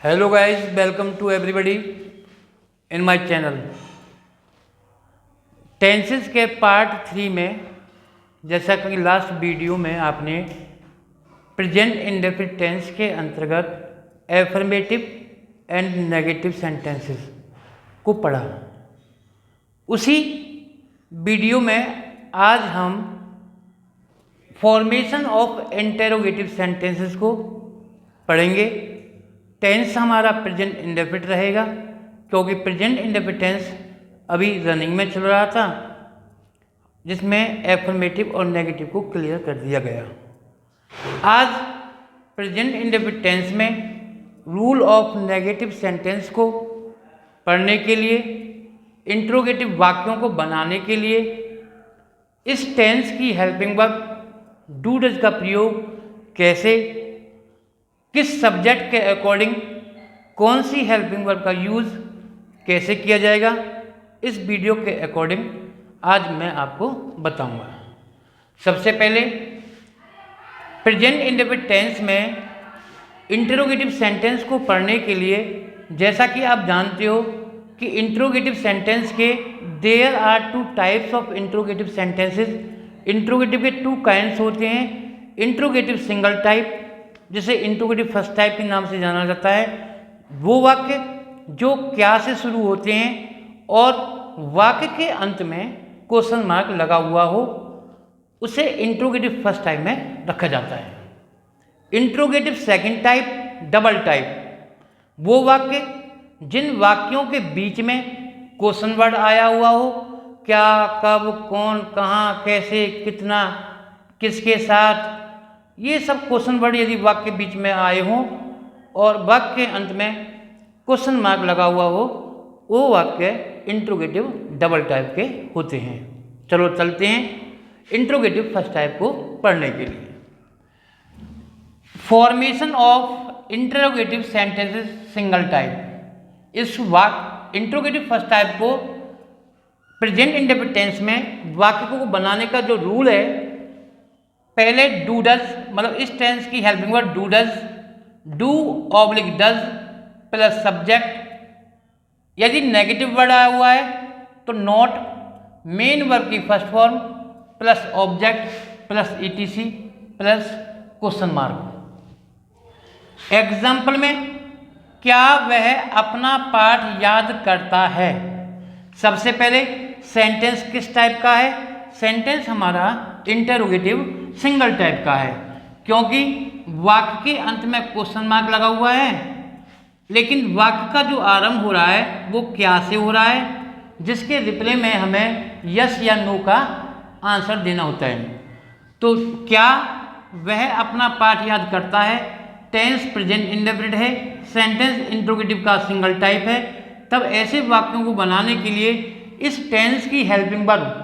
Hello guys, welcome to everybody in my channel. Tenses के part 3 में, जैसा कि लास्ट वीडियो में आपने प्रेजेंट इंडेफिनिट टेंस के अंतर्गत एफर्मेटिव एंड नेगेटिव सेंटेंसेस को पढ़ा, उसी वीडियो में आज हम फॉर्मेशन ऑफ इंटेरोगेटिव सेंटेंसेस को पढ़ेंगे। टेंस हमारा प्रेजेंट इंडेफिनिट रहेगा, क्योंकि प्रेजेंट इंडेफिनिट टेंस अभी रनिंग में चल रहा था, जिसमें एफर्मेटिव और नेगेटिव को क्लियर कर दिया गया। आज प्रेजेंट इंडेफिनिट टेंस में रूल ऑफ नेगेटिव सेंटेंस को पढ़ने के लिए, इंट्रोगेटिव वाक्यों को बनाने के लिए इस टेंस की हेल्पिंग वर्ब डू डज का प्रयोग कैसे, किस सब्जेक्ट के अकॉर्डिंग कौन सी हेल्पिंग वर्ब का यूज़ कैसे किया जाएगा, इस वीडियो के अकॉर्डिंग आज मैं आपको बताऊंगा। सबसे पहले प्रेजेंट इंडेफिनिट टेंस में इंटरोगेटिव सेंटेंस को पढ़ने के लिए, जैसा कि आप जानते हो कि इंट्रोगेटिव सेंटेंस के there are 2 types of interrogative sentences. Interrogative के 2 काइंड्स होते हैं। इंट्रोगेटिव सिंगल टाइप, जिसे इंट्रोगेटिव फर्स्ट टाइप के नाम से जाना जाता है, वो वाक्य जो क्या से शुरू होते हैं और वाक्य के अंत में क्वेश्चन मार्क लगा हुआ हो, उसे इंट्रोगेटिव फर्स्ट टाइप में रखा जाता है। Interrogative second type, double type, वो वाक्य जिन वाक्यों के बीच में क्वेश्चन वर्ड आया हुआ हो, क्या, कब, कौन, कहाँ, कैसे, कितना, किसके साथ, ये सब क्वेश्चन वर्ड यदि वाक्य के बीच में आए हों और वाक्य के अंत में क्वेश्चन मार्क लगा हुआ हो, वो वाक्य इंट्रोगेटिव डबल टाइप के होते हैं। चलो चलते हैं इंट्रोगेटिव फर्स्ट टाइप को पढ़ने के लिए। Formation of interrogative sentences single type. इस वाक्य इंट्रोगेटिव फर्स्ट टाइप को प्रेजेंट इंडेफिनिट टेंस में वाक्य को बनाने का जो रूल है, पहले डू डज, मतलब इस टेंस की helping word do does, do oblique does plus subject. यदि नेगेटिव वर्ड आया हुआ है तो नॉट, मेन वर्ब की first form plus object plus etc plus question mark. Example में, क्या वह अपना पाठ याद करता है। सबसे पहले सेंटेंस किस टाइप का है? सेंटेंस हमारा इंटरोगेटिव सिंगल टाइप का है, क्योंकि वाक्य के अंत में क्वेश्चन मार्क लगा हुआ है, लेकिन वाक्य का जो आरंभ हो रहा है वो क्या से हो रहा है, जिसके रिप्लाई में हमें यस या नो का आंसर देना होता है। तो क्या वह अपना पाठ याद करता है, टेंस प्रेजेंट इंडेफिनिट है, सेंटेंस इंट्रोगेटिव का सिंगल टाइप है। तब ऐसे वाक्यों को बनाने के लिए इस टेंस की हेल्पिंग वर्ब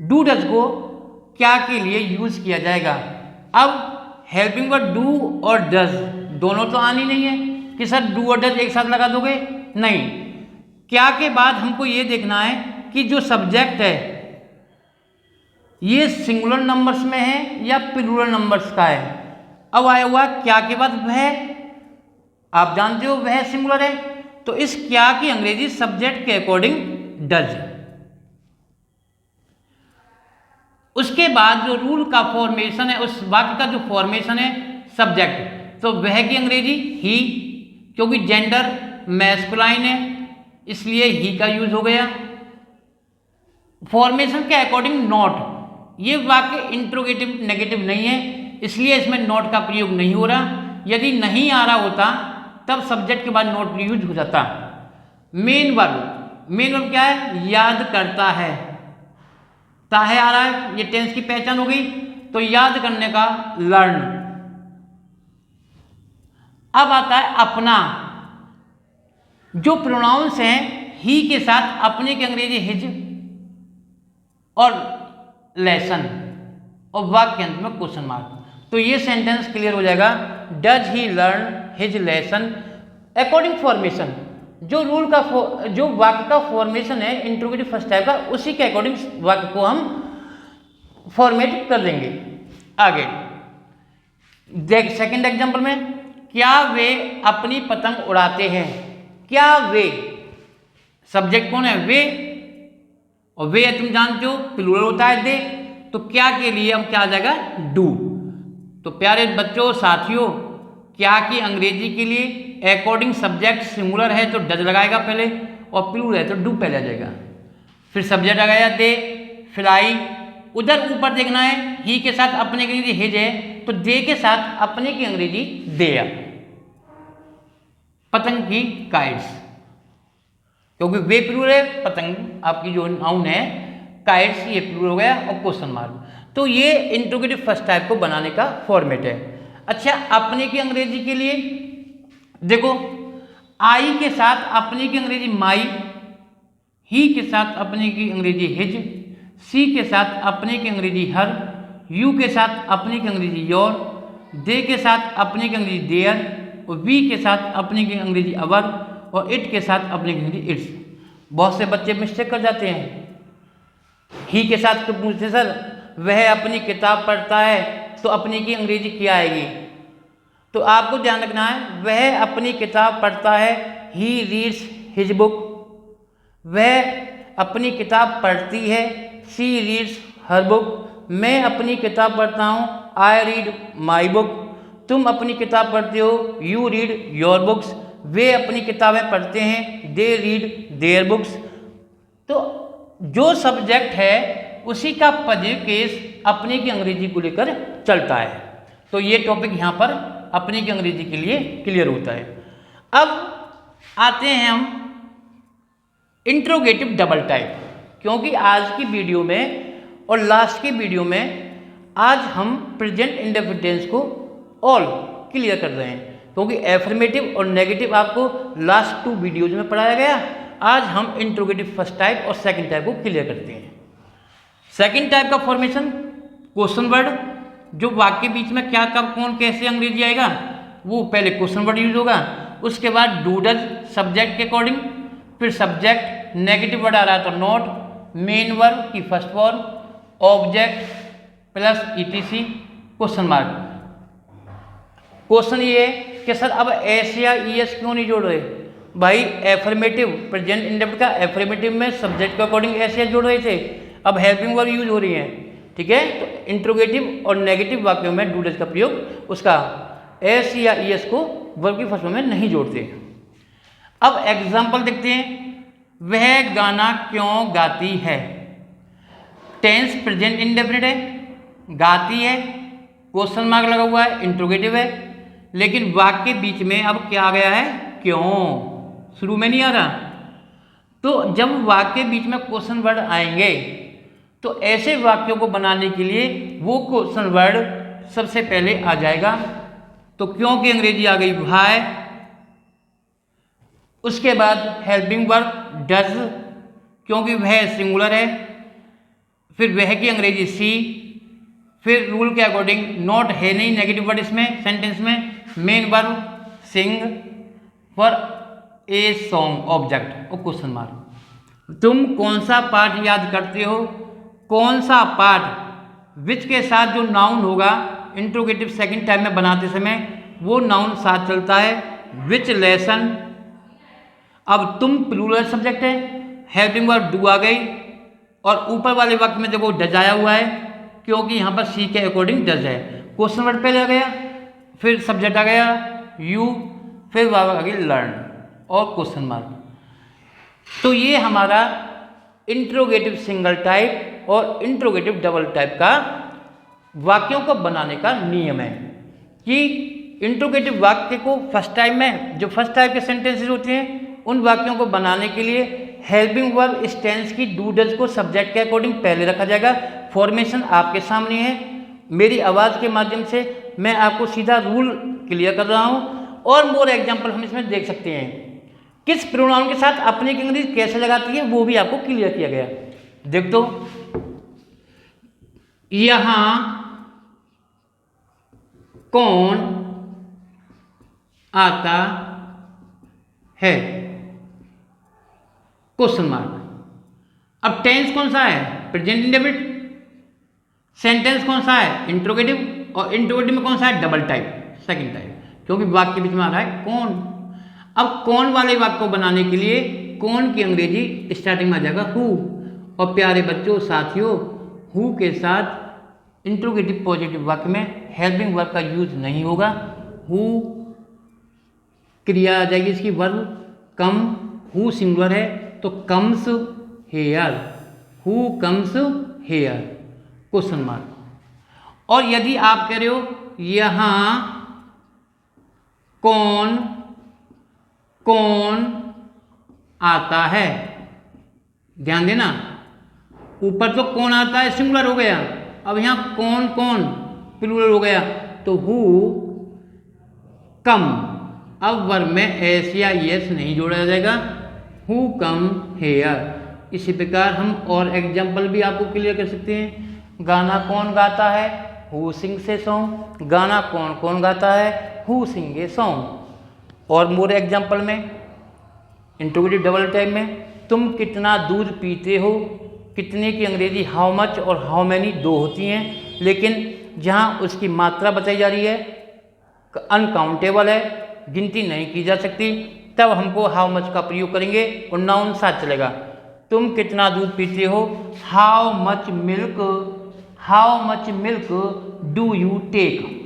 डू डज को क्या के लिए यूज किया जाएगा। अब हेल्पिंग वर्ब डू और डज दोनों तो आनी नहीं है कि सर डू और डज एक साथ लगा दोगे, नहीं। क्या के बाद हमको ये देखना है कि जो सब्जेक्ट है ये सिंगुलर नंबर्स में है या प्लूरल नंबर्स का है। अब आया हुआ क्या के बाद वह, आप जानते हो वह सिंगुलर है, तो इस क्या की अंग्रेजी सब्जेक्ट के अकॉर्डिंग डज। उसके बाद जो रूल का फॉर्मेशन है, उस वाक्य का जो फॉर्मेशन है सब्जेक्ट, तो वह की अंग्रेजी ही, क्योंकि जेंडर मैस्कुलाइन है इसलिए ही का यूज हो गया। फॉर्मेशन के अकॉर्डिंग नॉट, ये वाक्य इंट्रोगेटिव नेगेटिव नहीं है, इसलिए इसमें नॉट का प्रयोग नहीं हो रहा। यदि नहीं आ रहा होता तब सब्जेक्ट के बाद नॉट यूज हो जाता। मेन वर्ब क्या है? याद करता है, ताहे आ रहा है, ये टेंस की पहचान हो गई। तो याद करने का लर्न। अब आता है अपना। जो प्रोनाउंस हैं ही के साथ अपने की अंग्रेजी हिज और लेसन, और वाक्य के अंत में क्वेश्चन मार्क, तो ये सेंटेंस क्लियर हो जाएगा। Does he learn his lesson according formation. जो रूल का जो वाक्य का फॉर्मेशन है इंट्रोगेटिव फर्स्ट टाइप का, उसी के अकॉर्डिंग वाक्य को हम फॉर्मेट कर देंगे। आगे देख सेकंड एग्जांपल में, क्या वे अपनी पतंग उड़ाते हैं। क्या वे, सब्जेक्ट कौन है, वे, और वे तुम जानते हो प्लूरल होता है दे, तो क्या के लिए हम क्या आ जाएगा, डू। तो प्यारे बच्चों साथियों, क्या की अंग्रेजी के लिए अकॉर्डिंग सब्जेक्ट सिंगुलर है तो डज लगाएगा पहले, और प्लूरल है तो डू पहले आ जाएगा। फिर सब्जेक्ट आ गया दे, फ्लाई, उधर ऊपर देखना है ही के साथ अपने की अंग्रेजी हिज है, तो दे के साथ अपने की अंग्रेजी देयर। पतंग की काइट्स, क्योंकि वे प्लूरल है, पतंग आपकी जो नाउन है, काइट्स ये प्लूरल हो गया, और क्वेश्चन मार्क। तो ये इंट्रोगेटिव फर्स्ट टाइप को बनाने का फॉर्मेट है। अच्छा, अपने की अंग्रेजी के लिए देखो, आई के साथ अपने की अंग्रेजी माई, ही के साथ अपने की अंग्रेजी हिज, सी के साथ अपने की अंग्रेजी हर, यू के साथ अपने की अंग्रेजी योर, दे के साथ अपने की अंग्रेजी देयर, और वी के साथ अपने की अंग्रेजी अवर, और इट के साथ अपने की अंग्रेजी इट्स। बहुत से बच्चे मिस्टेक कर जाते हैं, ही के साथ तो पूछते सर वह अपनी किताब पढ़ता है तो अपनी की अंग्रेजी क्या आएगी। तो आपको ध्यान रखना है, वह अपनी किताब पढ़ता है, ही रीड्स हिज बुक, वह अपनी किताब पढ़ती है, शी रीड्स हर बुक, मैं अपनी किताब पढ़ता हूँ, आई रीड माई बुक, तुम अपनी किताब पढ़ते हो, यू रीड योर बुक्स, वे अपनी किताबें पढ़ते हैं, दे रीड देयर बुक्स। तो जो सब्जेक्ट है उसी का पॉजिटिव केस अपने की अंग्रेजी को लेकर चलता है। तो ये टॉपिक यहाँ पर अपने की अंग्रेजी के लिए क्लियर होता है। अब आते हैं हम इंट्रोगेटिव डबल टाइप, क्योंकि आज की वीडियो में और लास्ट की वीडियो में आज हम प्रेजेंट इंडेफिनिट टेंस को ऑल क्लियर कर रहे हैं, क्योंकि एफर्मेटिव और नेगेटिव आपको लास्ट 2 वीडियोज में पढ़ाया गया। आज हम इंट्रोगेटिव फर्स्ट टाइप और सेकंड टाइप को क्लियर करते हैं। सेकंड टाइप का फॉर्मेशन, क्वेश्चन वर्ड, जो वाक्य के बीच में क्या कब कौन कैसे अंग्रेजी आएगा, वो पहले क्वेश्चन वर्ड यूज होगा, उसके बाद डू डज सब्जेक्ट के अकॉर्डिंग, फिर सब्जेक्ट नेगेटिव वर्ड आ रहा है तो नॉट, मेन वर्ब की first form, object plus etc, question mark. Question ये कि सर अब एस या ईएस क्यों नहीं जोड़ रहे भाई, एफर्मेटिव प्रेजेंट इंडेफिनिट का एफर्मेटिव में सब्जेक्ट के अकॉर्डिंग एस या जोड़ रहे थे, अब हेल्पिंग वर्ब यूज हो रही है, ठीक है। तो इंट्रोगेटिव और नेगेटिव वाक्यों में डू डज का प्रयोग उसका एस या ईएस को वर्ब की फर्स्ट फॉर्म में नहीं जोड़ते। अब एग्जाम्पल देखते हैं, वह गाना क्यों गाती है, टेंस प्रेजेंट इंडेफिनिट है, गाती है, क्वेश्चन मार्क लगा हुआ है, इंट्रोगेटिव है, लेकिन वाक्य के बीच में अब क्या आ गया है, क्यों, शुरू में नहीं आ रहा। तो जब वाक्य के बीच में क्वेश्चन वर्ड आएंगे तो ऐसे वाक्यों को बनाने के लिए वो क्वेश्चन वर्ड सबसे पहले आ जाएगा। तो क्यों की अंग्रेजी आ गई व्हाई, उसके बाद हेल्पिंग वर्ब डज, क्योंकि वह सिंगुलर है, फिर वह की अंग्रेजी सी, फिर रूल के अकॉर्डिंग नॉट है नहीं नेगेटिव वर्ड इसमें सेंटेंस में, main verb sing, for a song object और क्वेश्चन मार्क। तुम कौन सा पार्ट याद करते हो, कौन सा पार्ट, विच के साथ जो नाउन होगा इंट्रोगेटिव सेकंड टाइम में बनाते समय वो नाउन साथ चलता है, विच लेसन। अब तुम प्लूरल सब्जेक्ट है, हेल्पिंग वर्ब डू आ गई, और ऊपर वाले वाक्य में देखो डज आया हुआ है, क्योंकि यहाँ पर सी के अकॉर्डिंग डज है, क्वेश्चन वर्ड पहले आ गया, फिर सब्जेक्ट आ गया यू, फिर वर्ब आ गई लर्न और क्वेश्चन मार्क। तो ये हमारा इंट्रोगेटिव सिंगल टाइप और इंट्रोगेटिव डबल टाइप का वाक्यों को बनाने का नियम है कि इंट्रोगेटिव वाक्य को फर्स्ट टाइम में जो फर्स्ट टाइप के सेंटेंसेस होते हैं उन वाक्यों को बनाने के लिए हेल्पिंग वर्ब इस टेंस की डू डज को सब्जेक्ट के अकॉर्डिंग पहले रखा जाएगा। फॉर्मेशन आपके सामने है, मेरी आवाज़ के माध्यम से मैं आपको सीधा रूल क्लियर कर रहा हूँ, और मोर एग्जाम्पल हम इसमें देख सकते हैं। किस प्रोनाउन के साथ अपने की अंग्रेजी कैसे लगाती है वो भी आपको क्लियर किया गया। देख दो, यहाँ कौन आता है, क्वेश्चन मार्क। अब टेंस कौन सा है, प्रेजेंट इंडेफिनिट, सेंटेंस कौन सा है, इंट्रोगेटिव, और इंट्रोगेटिव में कौन सा है, डबल टाइप, सेकंड टाइप, क्योंकि वाक्य के बीच में आ रहा है कौन। अब कौन वाले वाक्य को बनाने के लिए कौन की अंग्रेजी स्टार्टिंग में आ जाएगा हु। और प्यारे बच्चों साथियों, हु के साथ इंट्रोगेटिव पॉजिटिव वाक्य में हेल्पिंग वर्ब का यूज नहीं होगा। हु क्रिया आ जाएगी इसकी वर्ब कम, हु सिंगुलर है तो comes here, who comes here question mark. और यदि आप कह रहे हो यहाँ कौन कौन आता है, ध्यान देना ऊपर तो कौन आता है सिंगुलर हो गया, अब यहाँ कौन कौन प्लूरल हो गया तो हु कम। अब वर्ब में एस या यस नहीं जोड़ा जाएगा, हु कम हेयर। इसी प्रकार हम और एग्जाम्पल भी आपको क्लियर कर सकते हैं। गाना कौन गाता है, हु सिंग्स ए सॉन्ग। गाना कौन कौन गाता है, हु सिंग ए सॉन्ग। और मोर एग्जाम्पल में इंट्रोगेटिव डबल टाइप में तुम कितना दूध पीते हो, कितने की अंग्रेजी हाउ मच और हाउ मैनी दो होती हैं, लेकिन जहाँ उसकी मात्रा बताई जा रही है अनकाउंटेबल है, गिनती नहीं की जा सकती, तब हमको हाउ मच का प्रयोग करेंगे और नाउन साथ चलेगा। तुम कितना दूध पीते हो, how much milk do you take.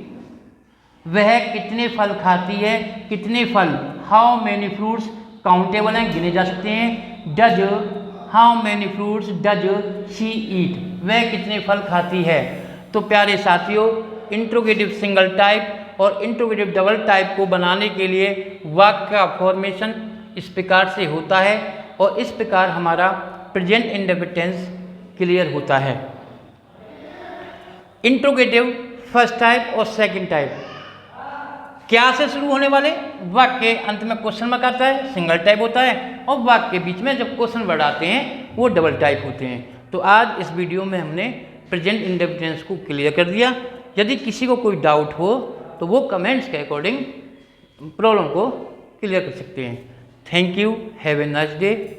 वह कितने फल खाती है, कितने फल हाउ मैनी फ्रूट्स काउंटेबल हैं, गिने जा सकते हैं। Does how many fruits does she eat, वह कितने फल खाती है। तो प्यारे साथियों, इंट्रोगेटिव सिंगल टाइप और इंट्रोगेटिव डबल टाइप को बनाने के लिए वाक्य का फॉर्मेशन इस प्रकार से होता है और इस प्रकार हमारा प्रेजेंट इंडेफिनिट टेंस क्लियर होता है। इंट्रोगेटिव फर्स्ट टाइप और सेकंड टाइप क्या से शुरू होने वाले, वाक्य के अंत में क्वेश्चन मार्क आता है, सिंगल टाइप होता है, और वाक्य के बीच में जब क्वेश्चन वर्ड आते हैं वो डबल टाइप होते हैं। तो आज इस वीडियो में हमने प्रेजेंट इंडेफिनिट टेंस को क्लियर कर दिया। यदि किसी को कोई डाउट हो तो वो कमेंट्स के अकॉर्डिंग प्रॉब्लम को क्लियर कर सकते हैं। Thank you, have a nice day.